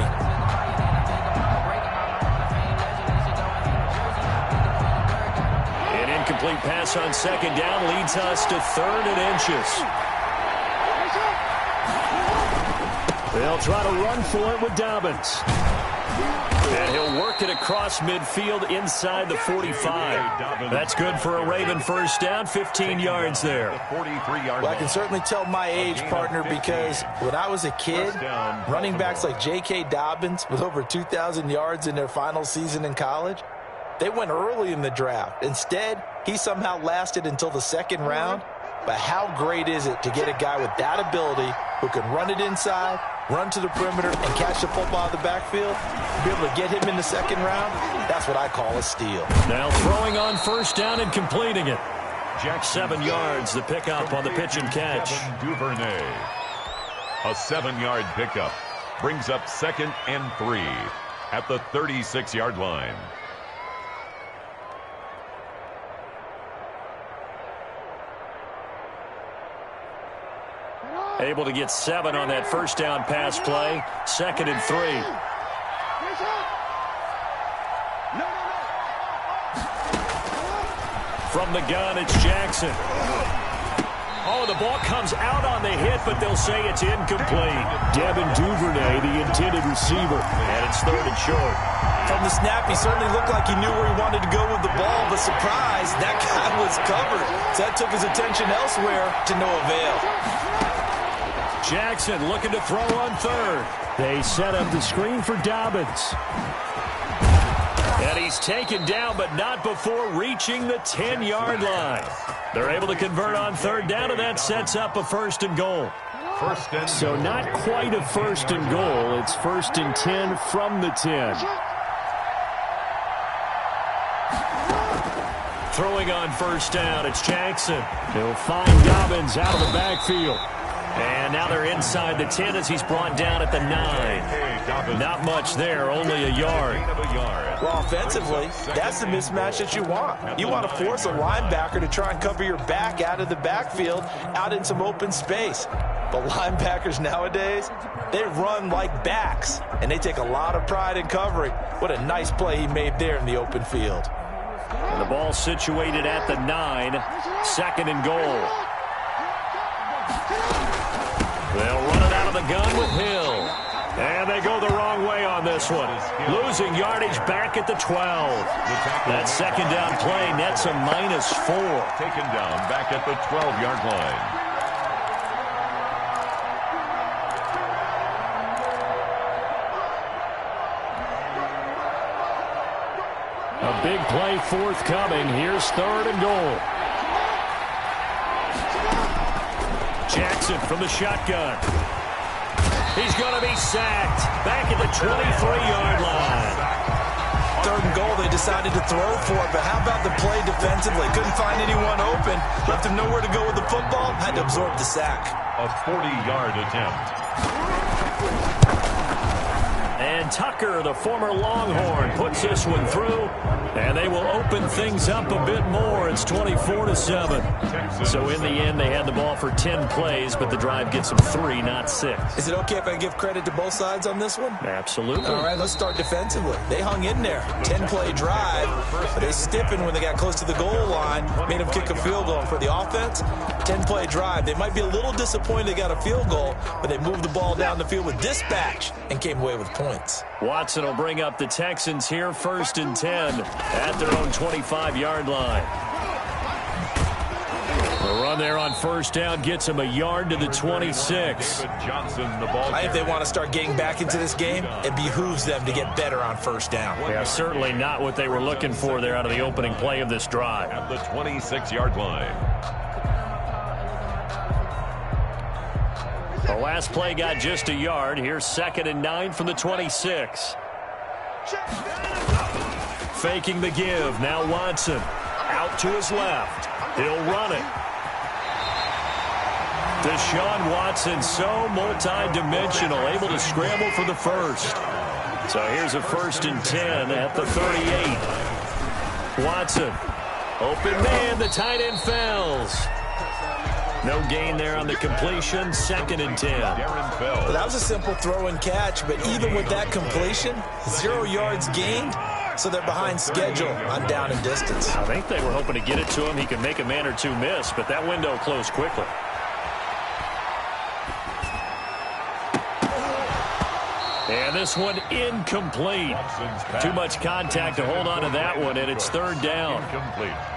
[SPEAKER 4] An incomplete pass on second down leads us to 3rd and inches. They'll try to run for it with Dobbins. And he'll work it across midfield inside the 45. That's good for a Raven first down, 15 yards there.
[SPEAKER 6] Well, I can certainly tell my age, partner, because when I was a kid, running backs like J.K. Dobbins with over 2,000 yards in their final season in college, they went early in the draft. Instead, he somehow lasted until the 2nd round. But how great is it to get a guy with that ability who can run it inside, run to the perimeter, and catch the football out of the backfield? Be able to get him in the 2nd round, that's what I call a steal.
[SPEAKER 4] Now throwing on first down and completing it. 7 yards, the pickup on the pitch and catch.
[SPEAKER 5] Duvernay. A 7-yard pickup brings up 2nd and 3 at the 36-yard line.
[SPEAKER 4] Able to get 7 on that first down pass play. 2nd and 3. From the gun, it's Jackson. Oh, the ball comes out on the hit, but they'll say it's incomplete. Devin Duvernay, the intended receiver. And it's 3rd and short.
[SPEAKER 6] From the snap, he certainly looked like he knew where he wanted to go with the ball, but surprise, that guy was covered. So that took his attention elsewhere to no avail.
[SPEAKER 4] Jackson looking to throw on 3rd. They set up the screen for Dobbins. And he's taken down, but not before reaching the 10-yard line. They're able to convert on 3rd down, and that sets up a 1st and goal. So not quite a 1st and goal. It's 1st and 10 from the 10. Throwing on first down, it's Jackson. He'll find Dobbins out of the backfield. And now they're inside the 10 as he's brought down at the 9. Not much there, only a yard.
[SPEAKER 6] Well, offensively, that's the mismatch that you want. You want to force a linebacker to try and cover your back out of the backfield, out in some open space. But linebackers nowadays, they run like backs, and they take a lot of pride in covering. What a nice play he made there in the open field.
[SPEAKER 4] And the ball situated at the 9, 2nd and goal. They'll run it out of the gun with Hill. And they go the wrong way on this one. Losing yardage back at the 12. That 2nd down play nets a -4.
[SPEAKER 5] Taken down back at the 12-yard line.
[SPEAKER 4] A big play forthcoming. Here's 3rd and goal. Jackson from the shotgun. He's going to be sacked back at the 23-yard line.
[SPEAKER 6] 3rd and goal, they decided to throw for it, but how about the play defensively? Couldn't find anyone open. Left him nowhere to go with the football. Had to absorb the sack.
[SPEAKER 5] A 40-yard attempt.
[SPEAKER 4] And Tucker, the former Longhorn, puts this one through. And they will open things up a bit more. It's 24-7. So in the end, they had the ball for 10 plays, but the drive gets them 3, not 6.
[SPEAKER 6] Is it okay if I give credit to both sides on this one?
[SPEAKER 4] Absolutely.
[SPEAKER 6] All right, let's start defensively. They hung in there. 10-play drive, but they stiffened when they got close to the goal line, made them kick a field goal. For the offense, 10-play drive. They might be a little disappointed they got a field goal, but they moved the ball down the field with dispatch and came away with points.
[SPEAKER 4] Watson will bring up the Texans here, 1st and 10 at their own 25-yard line. The run there on first down gets him a yard to the 26.
[SPEAKER 6] I think they want to start getting back into this game. It behooves them to get better on first down.
[SPEAKER 4] Yeah, certainly not what they were looking for there out of the opening play of this drive.
[SPEAKER 5] At the 26-yard line.
[SPEAKER 4] The last play got just a yard. Here's 2nd and 9 from the 26. Faking the give. Now Watson out to his left. He'll run it. Deshaun Watson, so multi-dimensional, able to scramble for the first. So here's a 1st and 10 at the 38. Watson, open man, the tight end falls. No gain there on the completion, 2nd and 10.
[SPEAKER 6] Well, that was a simple throw and catch, but even with that completion, 0 yards gained, so they're behind schedule on down and distance.
[SPEAKER 4] I think they were hoping to get it to him. He could make a man or two miss, but that window closed quickly. And this one incomplete. Too much contact to hold on to that one, and it's 3rd down.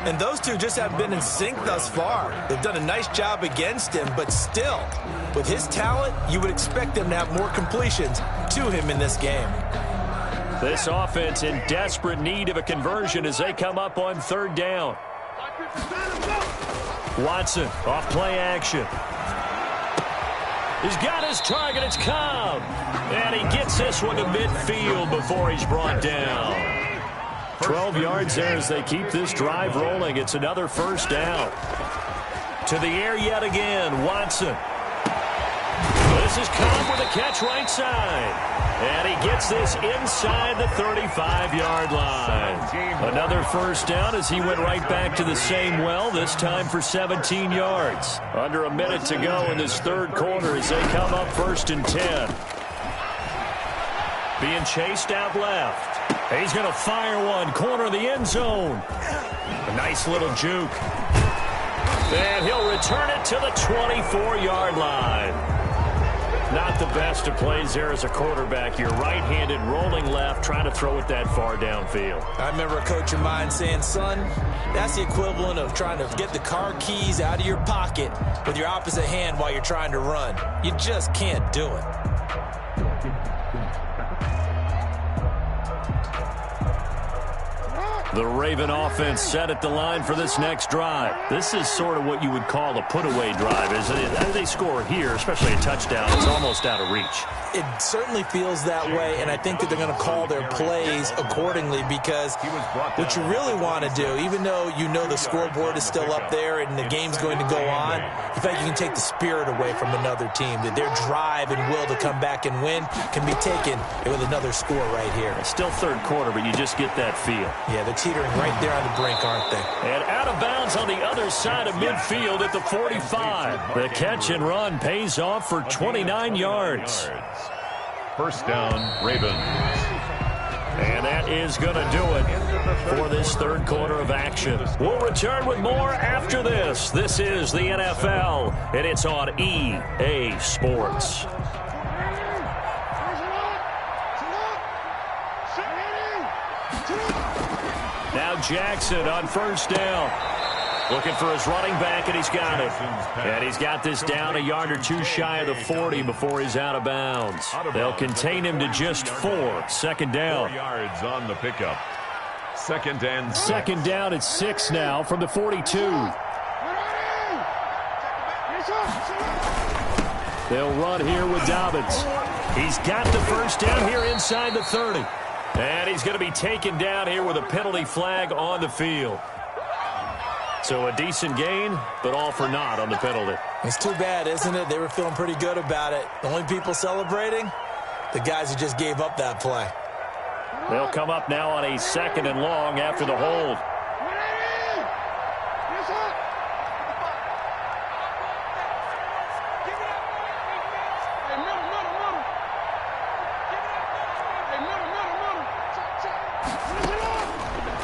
[SPEAKER 6] And those two just haven't been in sync thus far. They've done a nice job against him, but still, with his talent, you would expect them to have more completions to him in this game.
[SPEAKER 4] This offense in desperate need of a conversion as they come up on 3rd down. Watson off play action. He's got his target. It's Cobb. And he gets this one to midfield before he's brought down. 12 yards there as they keep this drive rolling. It's another 1st down. To the air yet again. Watson. This is Cobb with a catch right side. And he gets this inside the 35-yard line. Another 1st down as he went right back to the same well, this time for 17 yards. Under a minute to go in this 3rd quarter as they come up 1st and 10. Being chased out left. He's going to fire one, corner of the end zone. A nice little juke. And he'll return it to the 24-yard line. Not the best of plays there as a quarterback. You're right-handed, rolling left, trying to throw it that far downfield.
[SPEAKER 6] I remember a coach of mine saying, son, that's the equivalent of trying to get the car keys out of your pocket with your opposite hand while you're trying to run. You just can't do it.
[SPEAKER 4] The Raven offense set at the line for this next drive. This is sort of what you would call a put-away drive, isn't it? As they score here, especially a touchdown, it's almost out of reach.
[SPEAKER 6] It certainly feels that way, and I think that they're going to call their plays accordingly because what you really want to do, even though you know the scoreboard is still up there and the game's going to go on, you think you can take the spirit away from another team, that their drive and will to come back and win can be taken with another score right here.
[SPEAKER 4] It's still 3rd quarter, but you just get that feel.
[SPEAKER 6] Yeah, they're teetering right there on the brink, aren't they?
[SPEAKER 4] And out of bounds on the other side of midfield at the 45. The catch and run pays off for 29 yards.
[SPEAKER 5] 1st down, Ravens.
[SPEAKER 4] And that is going to do it for this 3rd quarter of action. We'll return with more after this. This is the NFL, and it's on EA Sports. Now Jackson on 1st down. Looking for his running back, and he's got it. And he's got this down a yard or two shy of the 40 before he's out of bounds. They'll contain him to just 4. 2nd down.
[SPEAKER 5] 4 yards on the pickup. 2nd and
[SPEAKER 4] 2nd down at 6 now from the 42. They'll run here with Dobbins. He's got the 1st down here inside the 30. And he's going to be taken down here with a penalty flag on the field. So a decent gain, but all for naught on the penalty.
[SPEAKER 6] It's too bad, isn't it? They were feeling pretty good about it. The only people celebrating, the guys who just gave up that play.
[SPEAKER 4] They'll come up now on a 2nd and long after the hold.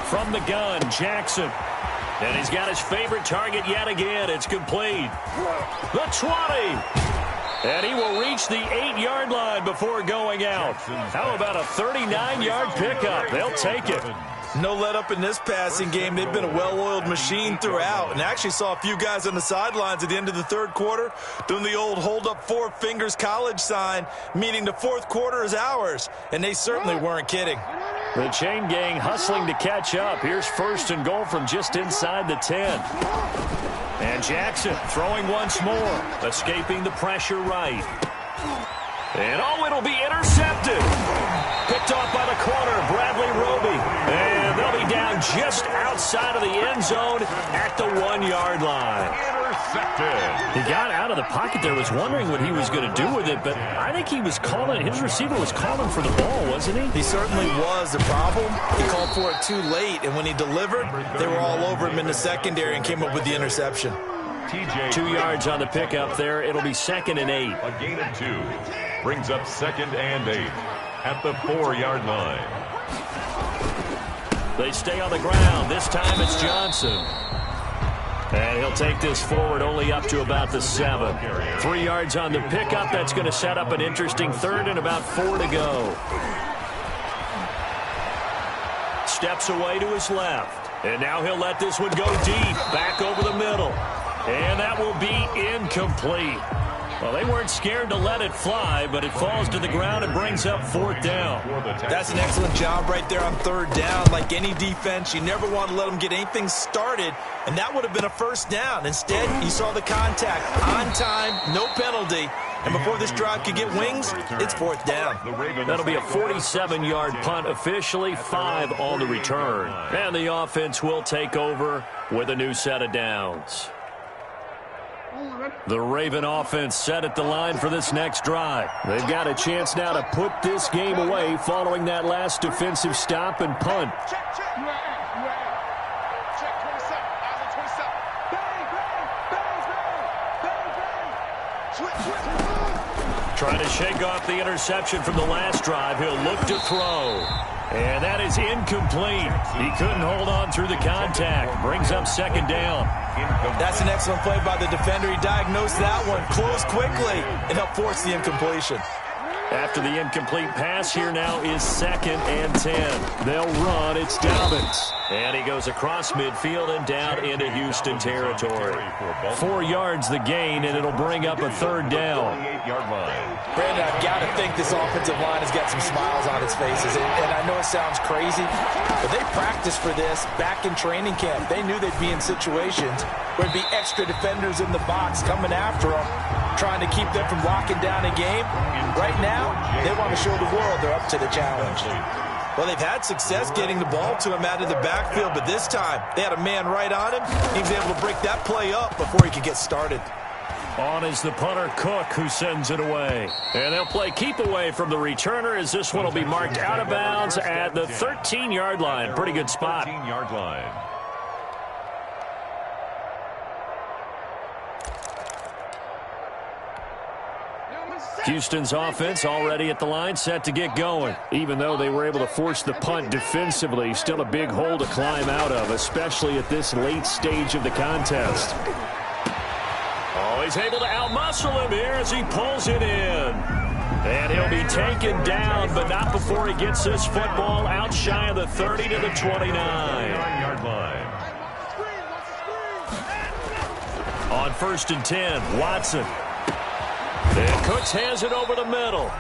[SPEAKER 4] From the gun, Jackson. And he's got his favorite target yet again. It's complete. The 20. And he will reach the 8-yard line before going out. How about a 39-yard pickup? They'll take it.
[SPEAKER 6] No let up in this passing game. They've been a well-oiled machine throughout. And I actually saw a few guys on the sidelines at the end of the 3rd quarter doing the old hold up 4 fingers college sign, meaning the 4th quarter is ours. And they certainly weren't kidding.
[SPEAKER 4] The chain gang hustling to catch up. Here's 1st and goal from just inside the 10. And Jackson throwing once more, escaping the pressure right. And it'll be intercepted. Picked off by the corner, Bradley Roby. And they'll be down just outside of the end zone at the 1-yard line.
[SPEAKER 5] Intercepted.
[SPEAKER 4] He got out of the pocket there, was wondering what he was going to do with it, but I think he was calling, his receiver was calling for the ball, wasn't he?
[SPEAKER 6] He certainly was. The problem, he called for it too late, and when he delivered, they were all over him in the secondary and came up with the interception.
[SPEAKER 4] 2 yards on the pickup there. It'll be 2nd and 8.
[SPEAKER 5] A gain of 2. Brings up 2nd and 8 at the 4-yard line.
[SPEAKER 4] They stay on the ground. This time it's Johnson. And he'll take this forward only up to about the 7. 3 yards on the pickup. That's going to set up an interesting 3rd and about 4 to go. Steps away to his left. And now he'll let this one go deep. Back over the middle. And that will be incomplete. Well, they weren't scared to let it fly, but it falls to the ground and brings up 4th down.
[SPEAKER 6] That's an excellent job right there on 3rd down. Like any defense, you never want to let them get anything started, and that would have been a 1st down. Instead, you saw the contact on time, no penalty, and before this drive could get wings, it's 4th down.
[SPEAKER 4] That'll be a 47-yard punt, officially 5 on the return. And the offense will take over with a new set of downs. The Raven offense set at the line for this next drive. They've got a chance now to put this game away following that last defensive stop and punt. Trying to shake off the interception from the last drive. He'll look to throw. And that is incomplete. He couldn't hold on through the contact. Brings up 2nd down.
[SPEAKER 6] That's an excellent play by the defender. He diagnosed that one, closed quickly, and helped force the incompletion.
[SPEAKER 4] After the incomplete pass, here now is 2nd and 10. They'll run. It's Dobbins. And he goes across midfield and down into Houston territory. 4 yards the gain, and it'll bring up a 3rd down.
[SPEAKER 6] Brandon, I've got to think this offensive line has got some smiles on its faces. And I know it sounds crazy, but they practiced for this back in training camp. They knew they'd be in situations where there'd be extra defenders in the box coming after them, trying to keep them from locking down a game. Right now, they want to show the world they're up to the challenge. Well, they've had success getting the ball to him out of the backfield, but this time they had a man right on him. He was able to break that play up before he could get started.
[SPEAKER 4] On is the punter, Cook, who sends it away. And they'll play keep away from the returner as this one will be marked out of bounds at the 13-yard line. Pretty good spot.
[SPEAKER 5] 13-yard line.
[SPEAKER 4] Houston's offense already at the line, set to get going. Even though they were able to force the punt defensively, still a big hole to climb out of, especially at this late stage of the contest. Oh, he's able to outmuscle him here as he pulls it in. And he'll be taken down, but not before he gets this football out shy of the 30 to the 29-yard line. On 1st and 10, Watson. And Cooks has it over the middle.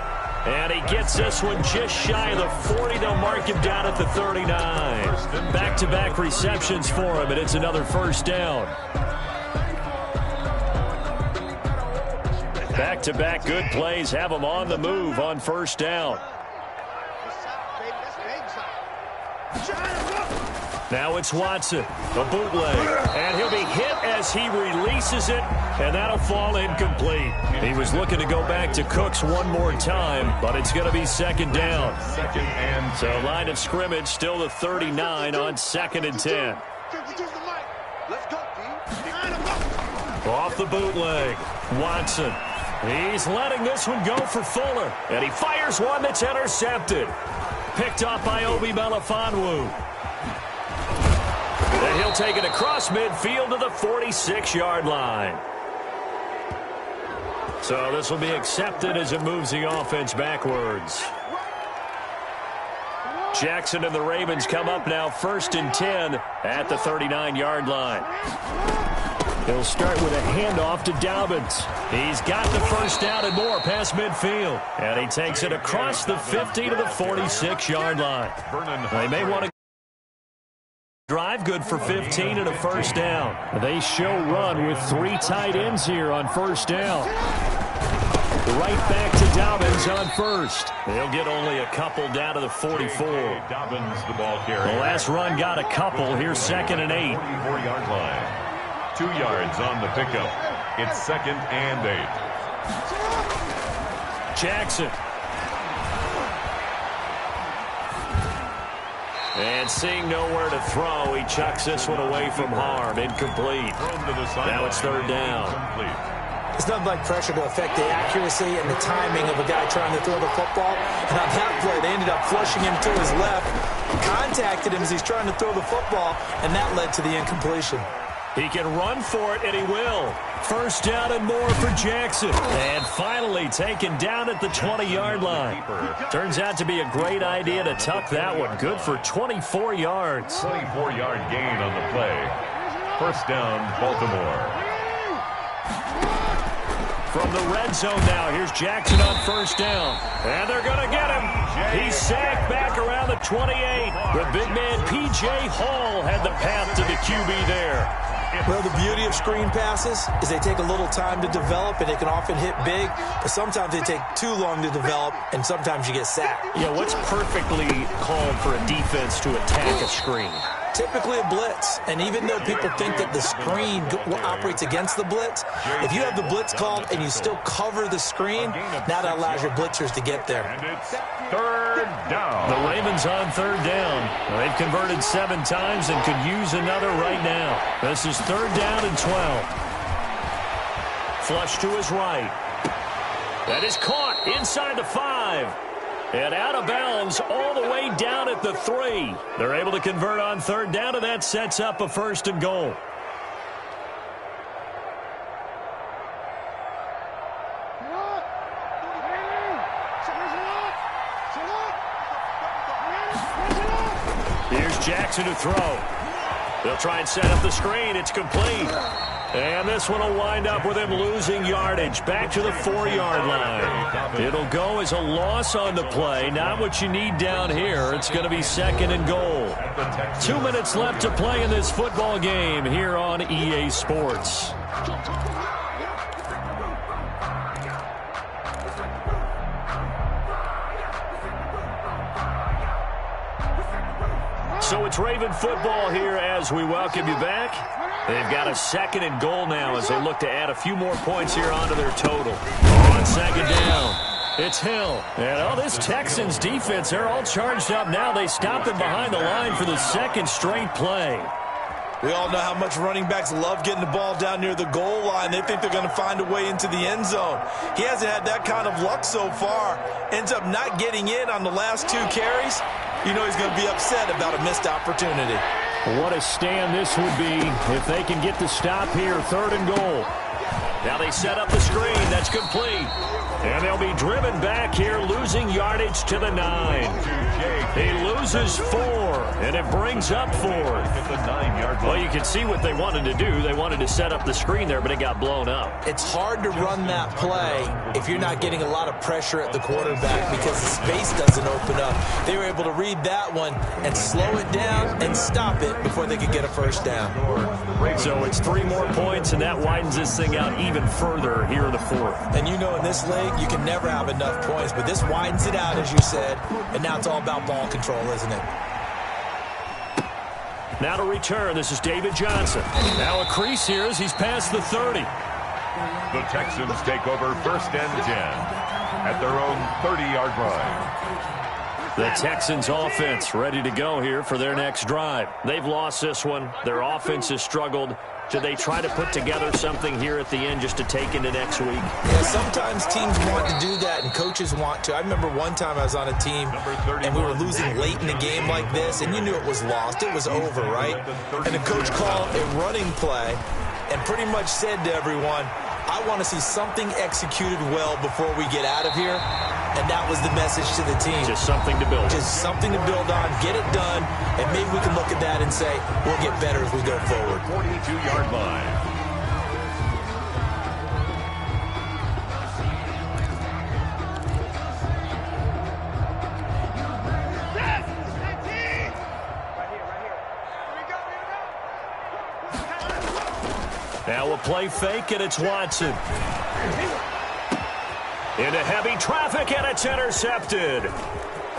[SPEAKER 4] And he gets this one just shy of the 40. They'll mark him down at the 39. Back-to-back receptions for him, and it's another 1st down. Back-to-back good plays have him on the move on 1st down. Now it's Watson, a bootleg, and he'll be hit as he releases it, and that'll fall incomplete. He was looking to go back to Cooks one more time, but it's going to be 2nd down. So line of scrimmage still the 39 on 2nd and 10. Off the bootleg, Watson. He's letting this one go for Fuller, and he fires one that's intercepted. Picked off by Obi Melifonwu. And he'll take it across midfield to the 46-yard line. So this will be accepted as it moves the offense backwards. Jackson and the Ravens come up now 1st and 10 at the 39-yard line. He'll start with a handoff to Dobbins. He's got the 1st down and more past midfield. And he takes it across the 50 to the 46-yard line. They may want to drive, good for 15 and a 1st down. They show run with 3 tight ends here on 1st down. Right back to Dobbins on first. They'll get only a couple down to the 44.
[SPEAKER 5] Dobbins, the ball carrier.
[SPEAKER 4] The last run got a couple. Here's 2nd and 8.
[SPEAKER 5] 44-yard line. 2 yards on the pickup. It's 2nd and 8.
[SPEAKER 4] Jackson. And seeing nowhere to throw, he chucks this one away from harm. Incomplete. Now it's 3rd down.
[SPEAKER 6] It's nothing like pressure to affect the accuracy and the timing of a guy trying to throw the football. And on that play, they ended up flushing him to his left, contacted him as he's trying to throw the football, and that led to the incompletion.
[SPEAKER 4] He can run for it, and he will. 1st down and more for Jackson. And finally taken down at the 20-yard line. Turns out to be a great idea to tuck that one. Good for 24 yards.
[SPEAKER 5] 24-yard gain on the play. 1st down, Baltimore.
[SPEAKER 4] From the red zone now, here's Jackson on 1st down. And they're going to get him. He's sacked back around the 28. The big man, P.J. Hall, had the path to the QB there.
[SPEAKER 6] Well, the beauty of screen passes is they take a little time to develop, and they can often hit big, but sometimes they take too long to develop, and sometimes you get sacked.
[SPEAKER 4] Yeah, what's perfectly called for a defense to attack a screen?
[SPEAKER 6] Typically a blitz, and even though people think that the screen operates against the blitz, if you have the blitz called and you still cover the screen, now that allows your blitzers to get there.
[SPEAKER 5] And it's 3rd down.
[SPEAKER 4] The Ravens on 3rd down. They've converted 7 times and could use another right now. This is 3rd down and 12. Flush to his right. That is caught inside the 5. And out of bounds all the way down at the 3. They're able to convert on 3rd down, and that sets up a 1st and goal. Here's Jackson to throw. They'll try and set up the screen. It's complete. And this one will wind up with him losing yardage back to the 4-yard line. It'll go as a loss on the play. Not what you need down here. It's going to be 2nd and goal. 2 minutes left to play in this football game here on EA Sports. So it's Raven football here as we welcome you back. They've got a 2nd and goal now as they look to add a few more points here onto their total. On 2nd down, it's Hill. And this Texans defense, they're all charged up now. They stopped them behind the line for the 2nd straight play.
[SPEAKER 6] We all know how much running backs love getting the ball down near the goal line. They think they're going to find a way into the end zone. He hasn't had that kind of luck so far. Ends up not getting in on the last 2 carries. You know he's going to be upset about a missed opportunity.
[SPEAKER 4] What a stand this would be if they can get the stop here. 3rd and goal. Now they set up the screen. That's complete. And they'll be driven back here, losing yardage to the 9. He loses 4, and it brings up 4. Well, you can see what they wanted to do. They wanted to set up the screen there, but it got blown up.
[SPEAKER 6] It's hard to run that play if you're not getting a lot of pressure at the quarterback because the space doesn't open up. They were able to read that one and slow it down and stop it before they could get a 1st down.
[SPEAKER 4] So it's 3 more points, and that widens this thing out even further here in the 4th.
[SPEAKER 6] And you know in this league, you can never have enough points, but this widens it out, as you said, and now it's all about ball control, isn't it?
[SPEAKER 4] Now to return, this is David Johnson. Now a crease here as he's past the 30.
[SPEAKER 5] The Texans take over 1st and 10 at their own 30-yard line.
[SPEAKER 4] The Texans offense ready to go here for their next drive. They've lost this one. Their offense has struggled. Do they try to put together something here at the end just to take into next week?
[SPEAKER 6] Yeah, sometimes teams want to do that and coaches want to. I remember one time I was on a team and we were losing late in the game like this, and you knew it was lost. It was over, right? And the coach called a running play and pretty much said to everyone, I want to see something executed well before we get out of here. And that was the message to the team.
[SPEAKER 4] Just something to build on.
[SPEAKER 6] Just something to build on, get it done, and maybe we can look at that and say, we'll get better as we go forward.
[SPEAKER 5] 42-yard line.
[SPEAKER 4] Now a play fake, and it's Watson. Into heavy traffic, and it's intercepted.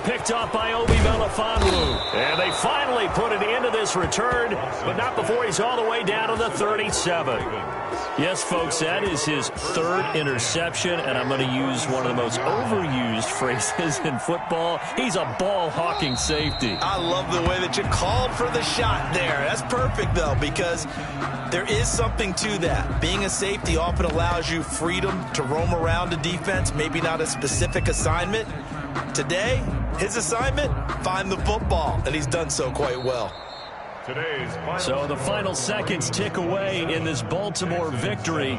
[SPEAKER 4] Picked up by Obi Melifonwu. And they finally put an end to this return, but not before he's all the way down to the 37. Yes, folks, that is his third interception, and I'm going to use one of the most overused phrases in football. He's a ball-hawking safety.
[SPEAKER 6] I love the way that you called for the shot there. That's perfect, though, because there is something to that. Being a safety often allows you freedom to roam around the defense, maybe not a specific assignment. Today, his assignment, find the football, and he's done so quite well.
[SPEAKER 5] Today's final
[SPEAKER 4] so the final seconds tick away in this Baltimore victory.